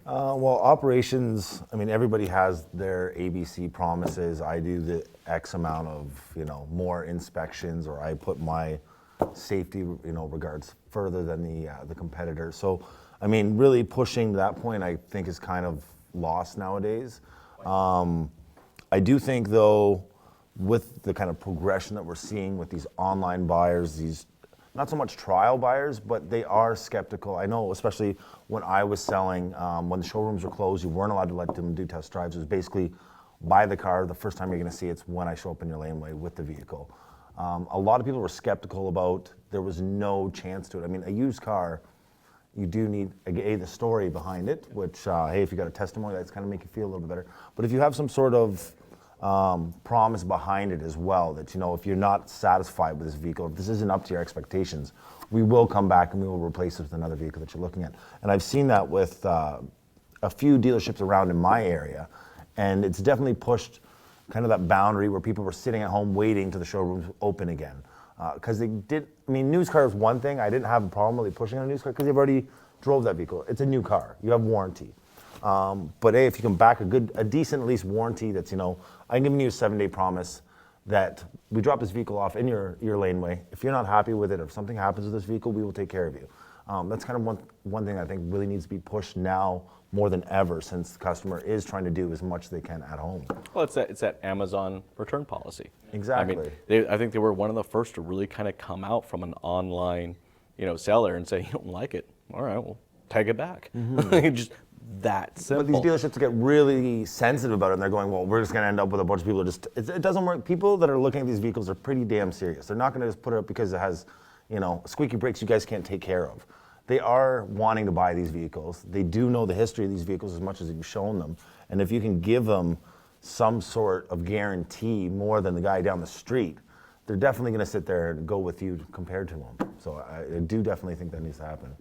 Well, operations, I mean, everybody has their ABC promises. I do the X amount of, more inspections, or I put my safety, regards further than the competitor. So, I mean, really pushing to that point, I think is kind of lost nowadays. I do think, though, with the kind of progression that we're seeing with these online buyers, these not so much trial buyers, but they are skeptical. I know, especially when I was selling, when the showrooms were closed, you weren't allowed to let them do test drives. It was basically buy the car. The first time you're going to see it's when I show up in your laneway with the vehicle. A lot of people were skeptical about there was no chance to it. I mean, a used car, you do need the story behind it, which hey, if you got a testimony, that's kind of make you feel a little bit better. But if you have some sort of promise behind it as well, that if you're not satisfied with this vehicle, if this isn't up to your expectations, we will come back and we will replace it with another vehicle that you're looking at. And I've seen that with a few dealerships around in my area, and it's definitely pushed kind of that boundary where people were sitting at home waiting till the showrooms open again. Because news car is one thing. I didn't have a problem really pushing on a news car because they've already drove that vehicle. It's a new car. You have warranty. But hey, if you can back a decent at least warranty that's, I'm giving you a 7-day promise that we drop this vehicle off in your laneway. If you're not happy with it, or if something happens with this vehicle, we will take care of you. That's kind of one thing I think really needs to be pushed now more than ever, since the customer is trying to do as much as they can at home. Well, it's that Amazon return policy. Exactly. I think they were one of the first to really kind of come out from an online, seller and say, you don't like it. All right, well, take it back. Just that simple. But these dealerships get really sensitive about it, and they're going, well, we're just going to end up with a bunch of people it doesn't work. People that are looking at these vehicles are pretty damn serious. They're not going to just put it up because it has, squeaky brakes you guys can't take care of. They are wanting to buy these vehicles. They do know the history of these vehicles as much as you've shown them. And if you can give them some sort of guarantee more than the guy down the street, they're definitely going to sit there and go with you compared to them. So I do definitely think that needs to happen.